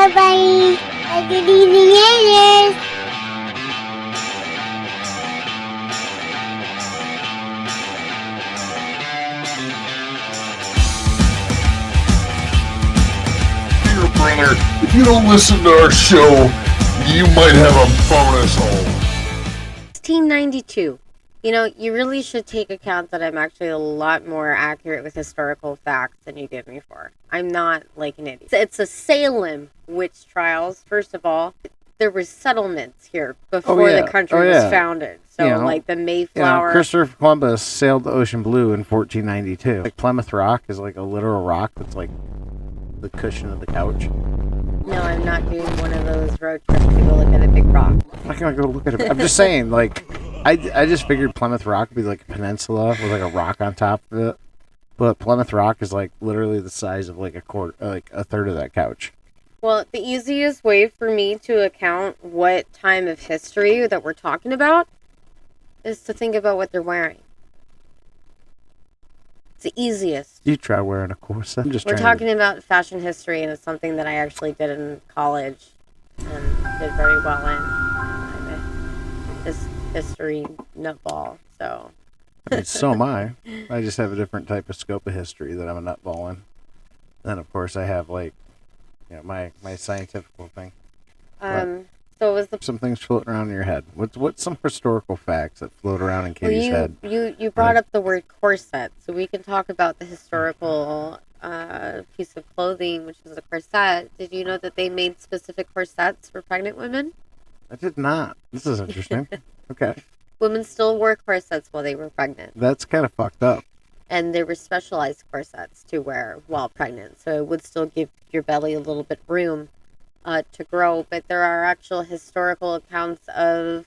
everybody. Good evening, aliens. Dear brother, if you don't listen to our show, you might have a bonus hole. 1692. You know, you really should take account that I'm actually a lot more accurate with historical facts than you give me for. I'm not like an idiot. It's a Salem witch trials, first of all. There were settlements here before the country was founded. So, like the Mayflower. Christopher Columbus sailed the ocean blue in 1492. Like Plymouth Rock is like a literal rock that's like the cushion of the couch. No, I'm not doing one of those road trips to go look at a big rock. I'm not gonna go look at it. I'm just saying, like, I just figured Plymouth Rock would be like a peninsula with like a rock on top of it. But Plymouth Rock is like literally the size of like a third of that couch. Well, the easiest way for me to account what time of history that we're talking about is to think about what they're wearing. It's the easiest. You try wearing a corset. We're talking about fashion history, and it's something that I actually did in college and did very well in. I'm a history nutball, so. I mean, so am I. I just have a different type of scope of history that I'm a nutball in. Then, of course, I have like, my scientific thing. So was some things floating around in your head. What's some historical facts that float around in Cady's head? You brought up the word corset, so we can talk about the historical piece of clothing, which is a corset. Did you know that they made specific corsets for pregnant women? I did not. This is interesting. Okay. Women still wore corsets while they were pregnant. That's kind of fucked up. And there were specialized corsets to wear while pregnant, so it would still give your belly a little bit room to grow. But there are actual historical accounts of,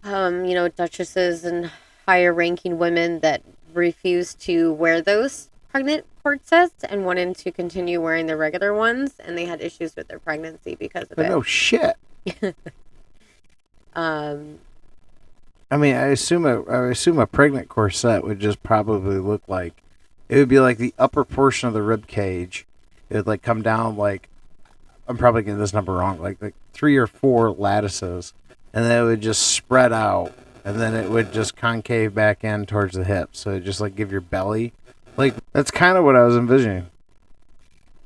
duchesses and higher ranking women that refused to wear those pregnant corsets and wanted to continue wearing the regular ones, and they had issues with their pregnancy because of it. No shit. I mean, I assume a pregnant corset would just probably look like, it would be like the upper portion of the rib cage. It would like come down like, I'm probably getting this number wrong, like 3 or 4 lattices, and then it would just spread out, and then it would just concave back in towards the hips. So it just like give your belly, like that's kind of what I was envisioning.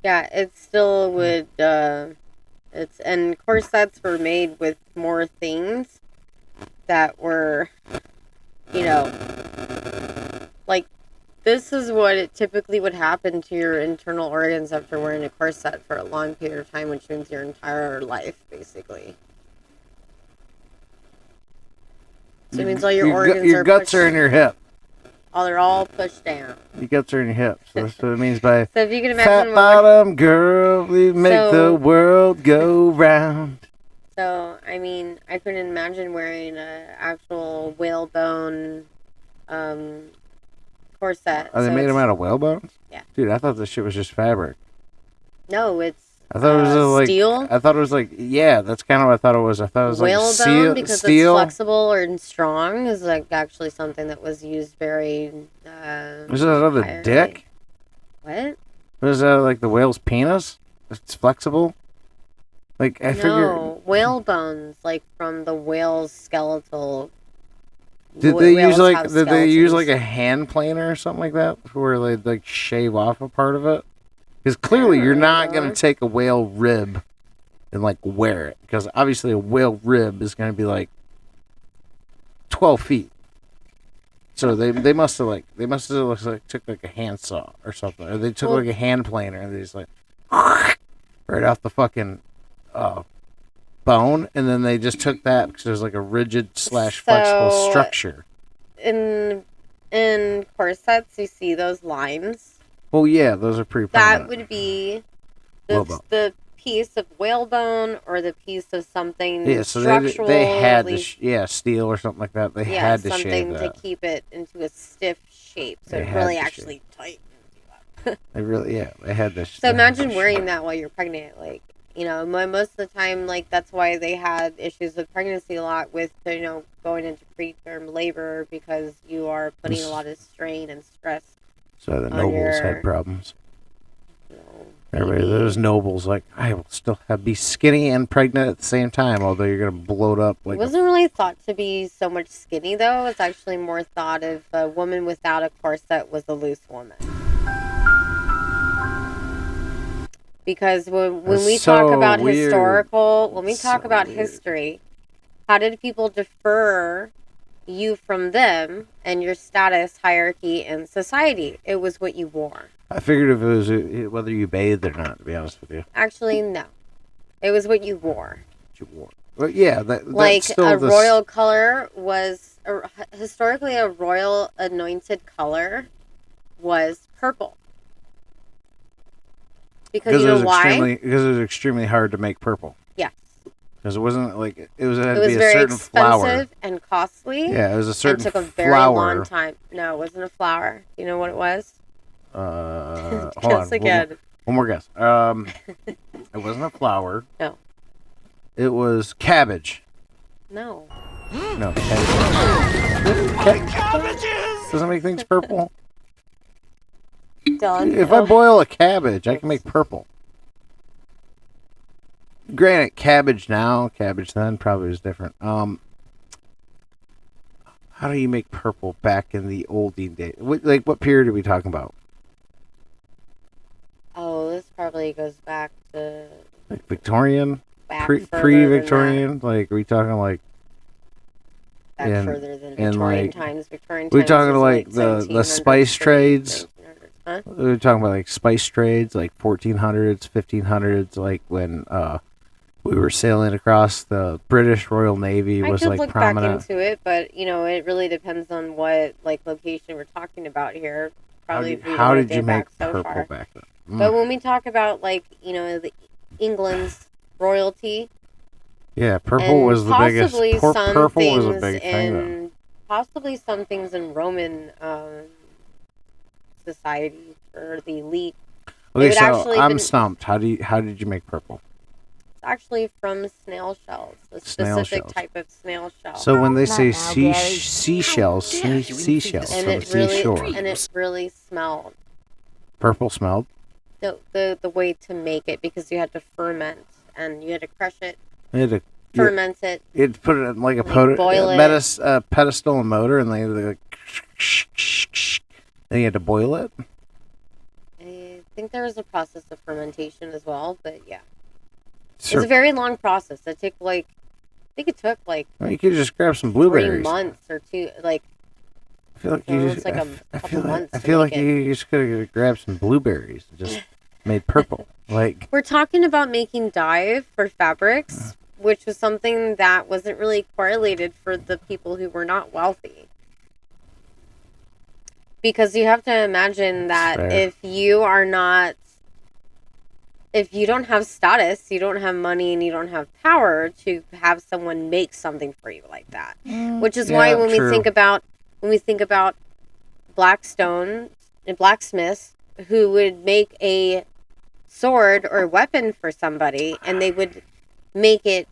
Yeah, it still would. And corsets were made with more things that were, like, this is what it typically would happen to your internal organs after wearing a corset for a long period of time, which means your entire life, basically. So it means all your organs your guts are in your hip. Oh, they're all pushed down. Your guts are in your hips. So that's what it means by so if you can imagine fat bottom girl, we make the world go round. So, I mean, I couldn't imagine wearing an actual whalebone corset. Oh, they made them out of whalebones? Yeah. Dude, I thought this shit was just fabric. No, it's I thought it was like steel. I thought it was like, yeah, that's kind of what I thought it was. I thought it was whalebone like because steel. It's flexible or strong is like actually something that was used very. Was that out of the dick? What? Was that like the whale's penis? It's flexible. Like I figure. Whale bones, like from the whale's skeletal. Did they use like a hand planer or something like that, where they like shave off a part of it? Because clearly you're not going to take a whale rib and like wear it. Because obviously a whale rib is going to be like 12 feet. So they must have took like a handsaw or something. Or they took like a hand planer and they just like right off the fucking bone. And then they just took that because there's like a rigid / flexible structure. In corsets, you see those lines. Well, yeah, those are pretty prominent. That would be the piece of whalebone or the piece of something structural. They had to, steel or something like that. They had to shave that. Something to keep it into a stiff shape, so it really actually tightens you up. They had this. So imagine wearing that while you're pregnant, like, most of the time, like, that's why they had issues with pregnancy a lot with, going into preterm labor, because you are putting a lot of strain and stress. So the nobles had problems. Everybody, those nobles, like, I will still be skinny and pregnant at the same time, although you're going to bloat up. Like it wasn't really thought to be so much skinny, though. It's actually more thought of a woman without a corset was a loose woman. Because when we talk about history, how did people defer you from them and your status hierarchy in society? It was what you wore. I figured if it was whether you bathed or not, to be honest with you. Actually, no. It was what you wore. Well, yeah, like a royal color was historically a royal anointed color was purple. Because you know why? Because it was extremely hard to make purple. Yes. Because it wasn't like it was a very certain flower. Expensive and costly. Yeah, it was a certain flower. It took a very long time. No, it wasn't a flower. Do you know what it was? Hold Guess on. again. One more guess. It wasn't a flower. No. It was cabbage. No. No, cabbages. Doesn't make things purple. Done. If I boil a cabbage, I can make purple. Granted, cabbage now, cabbage then probably is different. How do you make purple back in the olden days? What period are we talking about? Oh, this probably goes back to like Victorian, pre-Victorian. Like, are we talking like back further than Victorian times? Victorian times. We're talking like the spice trades. Huh? We're talking about like spice trades, like 1400s, 1500s, like when we were sailing across the British Royal Navy was like prominent. I could look back into it, but you know, it really depends on what like location we're talking about here. Probably how did you make purple back then? But when we talk about like, you know, the England's royalty, yeah, purple was the biggest. Purple was a big thing. Though. Possibly some things in Roman society or the elite. Okay, so I'm stumped. How did you make purple? It's actually from snail shells, a specific type of snail shell. So when they say seashells, and it really smelled. Purple smelled. The way to make it, because you had to ferment and you had to crush it. You had to ferment it. You had to put it in like a pedestal and motor, and they like. Then you had to boil it. I think there was a process of fermentation as well, but yeah, it's a very long process. It took I think it took Well, you could just grab some blueberries. 3 months or 2, like. I feel like you just. I feel like you just could have grabbed some blueberries and just made purple. Like, we're talking about making dye for fabrics, which was something that wasn't really correlated for the people who were not wealthy. Because you have to imagine that if you don't have status, you don't have money, and you don't have power to have someone make something for you like that. Which is why when we think about Blackstone and blacksmiths who would make a sword or weapon for somebody, and they would make it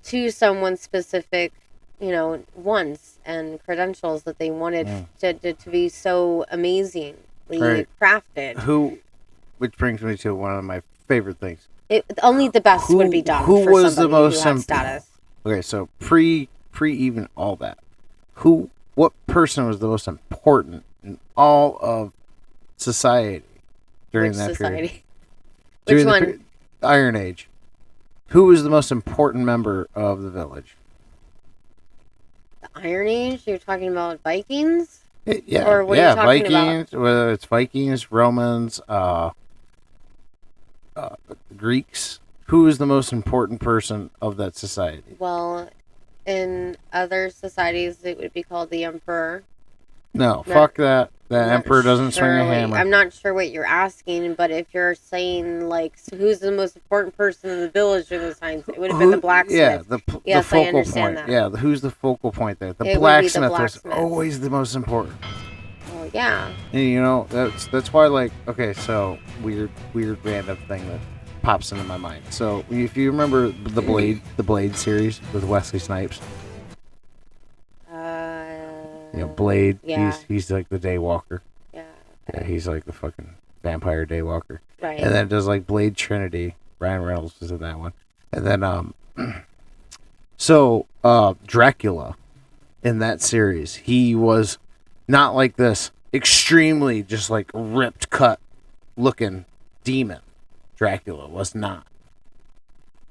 to someone specific, you know, wants and credentials that they wanted to be so amazingly crafted. Which brings me to one of my favorite things. Only the best would be done. Who for was the most status? Okay, so pre even all that, what person was the most important in all of society during that period? Which one? Iron Age. Who was the most important member of the village? The Iron Age? You're talking about Vikings? Yeah. Or what are you talking Vikings, whether it's Vikings, Romans, Greeks. Who is the most important person of that society? Well, in other societies, it would be called the emperor. No, fuck that. The emperor doesn't swing a hammer. I'm not sure what you're asking, but if you're saying, like, so who's the most important person in the village in the science, it would have been the blacksmith. Yeah, the focal I understand point. that. Yeah, who's the focal point there? The blacksmith was always the most important. Well, yeah. And, you know, that's why, like, okay, so weird random thing that pops into my mind. So if you remember the Blade series with Wesley Snipes. You know, Blade. Yeah. He's like the Daywalker. Yeah. Yeah, he's like the fucking Vampire Daywalker. Right. And then it does like Blade Trinity. Ryan Reynolds was in that one. And then Dracula in that series, he was not like this extremely just like ripped cut looking demon. Dracula was not.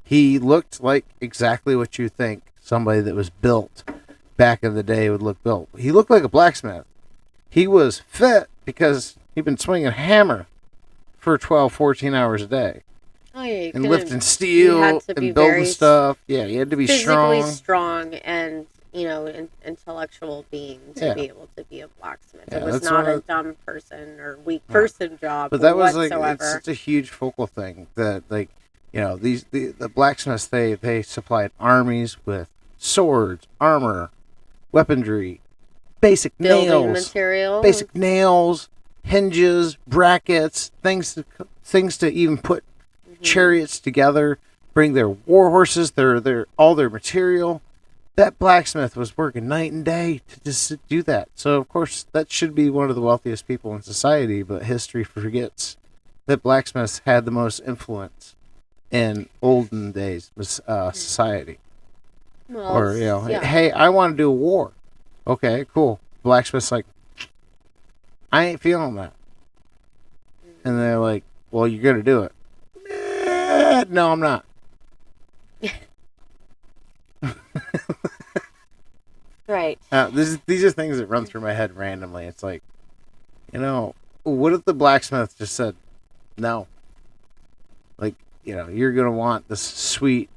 He looked like exactly what you think somebody that was built back in the day would look built. He looked like a blacksmith. He was fit because he'd been swinging a hammer for 12, 14 hours a day. Oh, yeah, and lifting steel and building stuff. Yeah, you had to be physically strong and, intellectual being to be able to be a blacksmith. Yeah, it was not a dumb person or weak person job. But that was whatsoever. like it's such a huge focal thing that the blacksmiths they supplied armies with swords, armor, weaponry, basic nails, hinges, brackets, things to even put chariots together, bring their war horses, all their material. That blacksmith was working night and day to just do that. So of course that should be one of the wealthiest people in society, but history forgets that blacksmiths had the most influence in olden days society. Well, hey, I want to do a war. Okay, cool. Blacksmith's like, I ain't feeling that. And they're like, well, you're going to do it. No, I'm not. Right. These are things that run through my head randomly. It's like, what if the blacksmith just said, no? Like, you're going to want this sweet,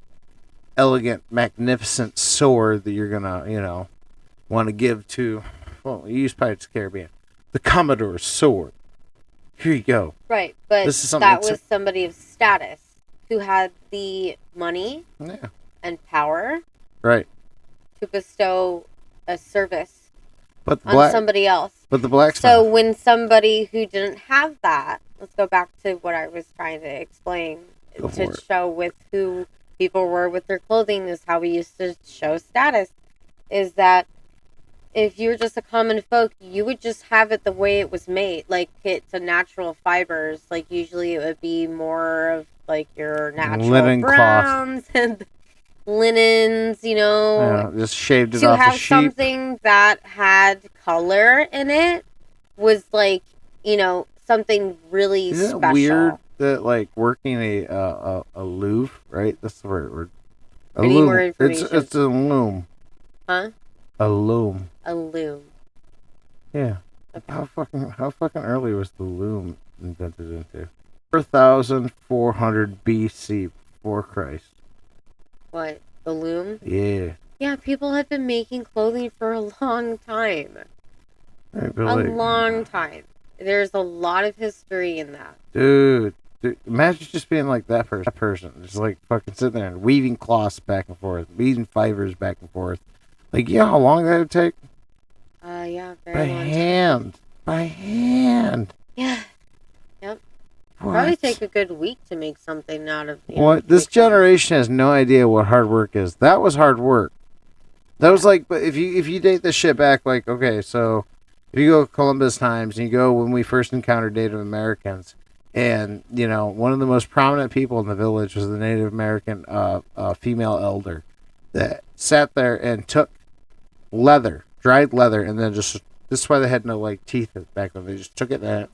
elegant, magnificent sword that you're going to, want to give to, well, you use Pirates of the Caribbean, the Commuter's sword. Here you go. Right, but that was somebody of status who had the money and power to bestow a service on somebody else. But the blacksmith. So when somebody who didn't have that, let's go back to what I was trying to explain to show with who people were with their clothing is how we used to show status, is that if you're just a common folk, you would just have it the way it was made. Like, it's a natural fibers. Like, usually it would be more of, like, your natural linen browns and linens, just shaved it off a sheep. To have something that had color in it was, like, something really Isn't special. It weird that, like, working a loom, right? That's the right word. More information. It's a loom. Huh? A loom. A loom. Yeah. Okay. How fucking early was the loom invented into? 4,400 BC before Christ. What? The loom? Yeah. Yeah, people have been making clothing for a long time. Right, long time. There's a lot of history in that. Dude, imagine just being like that person. Just like fucking sitting there and weaving cloths back and forth, weaving fibers back and forth. Like, how long that would take? Yeah, very long. By hand. Yeah. Yep. What? Probably take a good week to make something out of. This generation has no idea what hard work is. That was hard work. That was like, but if you date this shit back, like, okay, so if you go Columbus times and you go when we first encountered Native Americans, and one of the most prominent people in the village was the Native American female elder that sat there and took dried leather, and then this is why they had no like teeth back then. They just took it and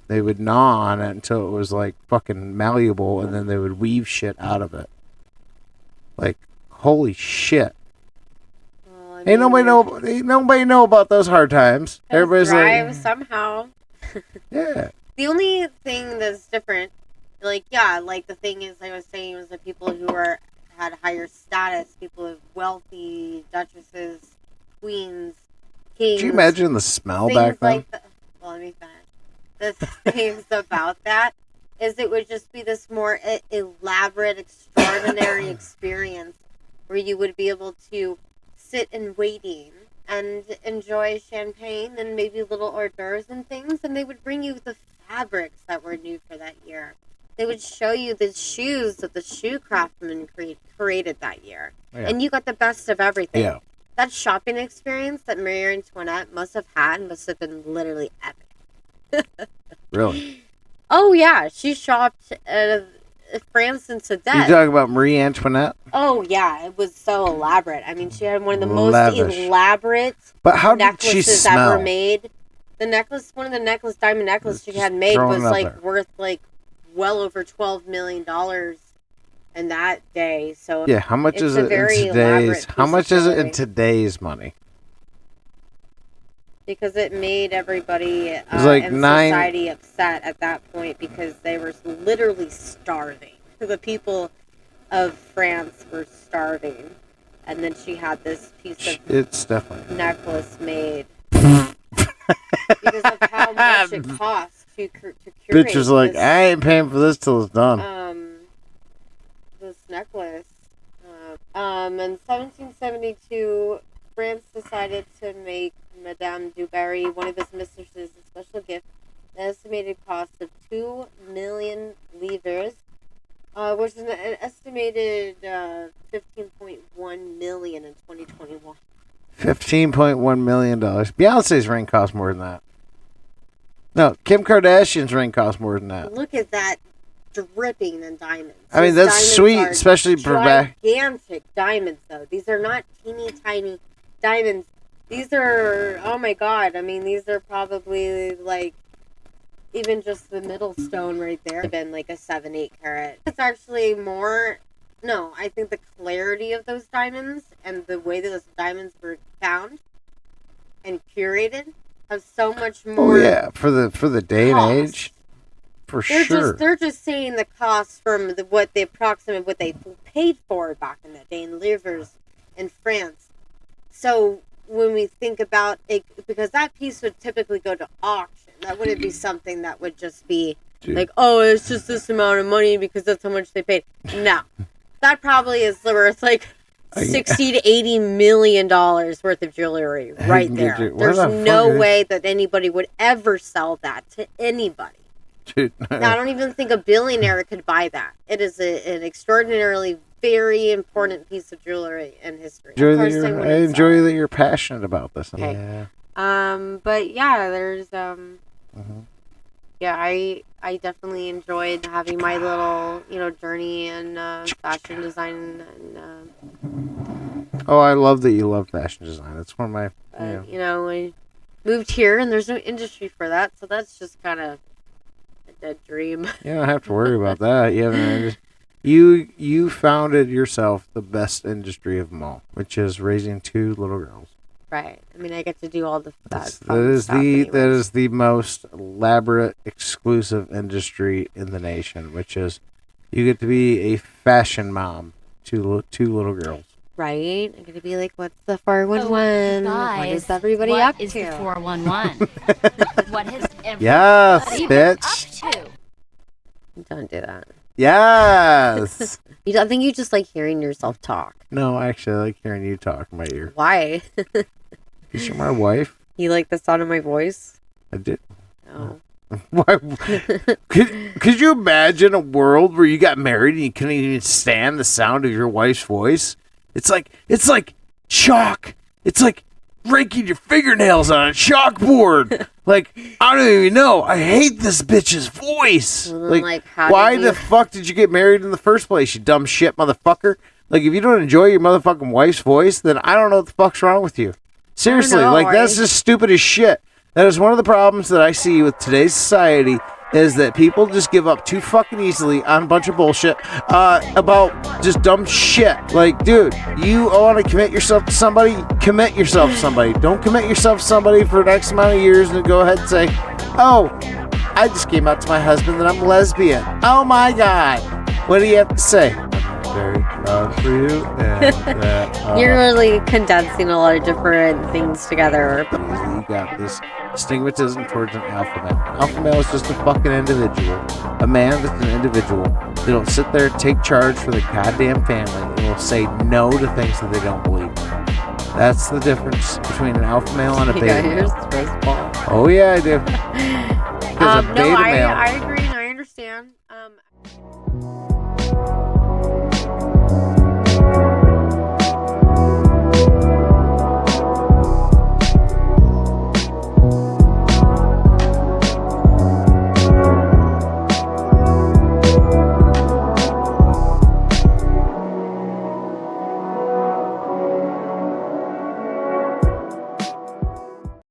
they would gnaw on it until it was like fucking malleable, and then they would weave shit out of it. Like, holy shit. Well, ain't nobody know about those hard times. Everybody's like somehow. Yeah. The only thing that's different, like the thing is, like I was saying, was the people who had higher status, people of wealthy duchesses, queens, kings. Could you imagine the smell back then? Let me finish. The things about that is it would just be this more elaborate, extraordinary experience where you would be able to sit in waiting and enjoy champagne and maybe little hors d'oeuvres and things, and they would bring you the fabrics that were new for that year. They would show you the shoes that the shoe craftsman created that year. Yeah. And you got the best of everything. Yeah. That shopping experience that Marie Antoinette must have been literally epic. Really? Oh, yeah. She shopped at France into death. You talking about Marie Antoinette? Oh, yeah. It was so elaborate. I mean, she had one of the most elaborate necklaces ever made. The necklace, one of the diamond necklaces she had made was worth well over $12 million in that day. So yeah, how much is it in today's money? Because it made everybody in society upset at that point because they were literally starving. The people of France were starving. And then she had this piece of necklace made because of how much it costs to curate. Bitch was like, I ain't paying for this till it's done. This necklace. In 1772, France decided to make Madame du Barry, one of his mistresses, a special gift. The estimated cost of 2 million livres, which is an estimated $15.1 million in 2021. $15.1 million. Beyonce's ring costs more than that. No, Kim Kardashian's ring costs more than that. Look at that dripping in diamonds. I mean, that's sweet, especially for gigantic diamonds, though. These are not teeny tiny diamonds. These are, oh my god, I mean, these are probably even just the middle stone right there been a 7-8 carat. It's actually more, no, I think the clarity of those diamonds and the way that those diamonds were found and curated have so much more. Oh yeah, for the day and age, They're just saying the cost from what they paid for back in the day in livres in France. So when we think about it, because that piece would typically go to auction, that wouldn't be something that would just be it's just this amount of money because that's how much they paid. No, that probably is worth $60 to $80 million worth of jewelry right there. There's no way that anybody would ever sell that to anybody. Dude, I don't even think a billionaire could buy that. It is an extraordinarily very important piece of jewelry in history. I enjoy that you're passionate about this. Okay. Yeah. But yeah, there's yeah, I definitely enjoyed having my little journey in fashion design and. Oh, I love that you love fashion design. It's one of my. I moved here and there's no industry for that, so that's just kind of a dead dream. You don't have to worry about that. You founded yourself the best industry of them all, which is raising 2 little girls. Right. I mean, I get to do all that. That is the most elaborate, exclusive industry in the nation, which is you get to be a fashion mom to 2 little girls. Right. I'm gonna be like, what's the 411? What is everybody up to? What is the 411? What has everybody bitch. up to? Don't do that. Yes. I think you just like hearing yourself talk. No, actually, I like hearing you talk in my ear. Why? Because you're my wife. You like the sound of my voice? I did. Oh. Why? Could you imagine a world where you got married and you couldn't even stand the sound of your wife's voice? It's like chalk. It's like raking your fingernails on a chalkboard. I don't even know. I hate this bitch's voice. Why the fuck did you get married in the first place, you dumb shit motherfucker? If you don't enjoy your motherfucking wife's voice, then I don't know what the fuck's wrong with you. Seriously, that's just stupid as shit. That is one of the problems that I see with today's society, is that people just give up too fucking easily on a bunch of bullshit about just dumb shit. Dude, you want to commit yourself to somebody? Commit yourself to somebody. Don't commit yourself to somebody for X amount of years and go ahead and say, oh, I just came out to my husband that I'm lesbian. Oh my God. What do you have to say? Very proud for you. And, you're really condensing a lot of different things together. You got this stigmatism towards an alpha male. Alpha male is just a fucking individual. A man that's an individual. They don't sit there and take charge for the goddamn family and will say no to things that they don't believe in. That's the difference between an alpha male and a beta male. Oh yeah, I do. I agree and I understand.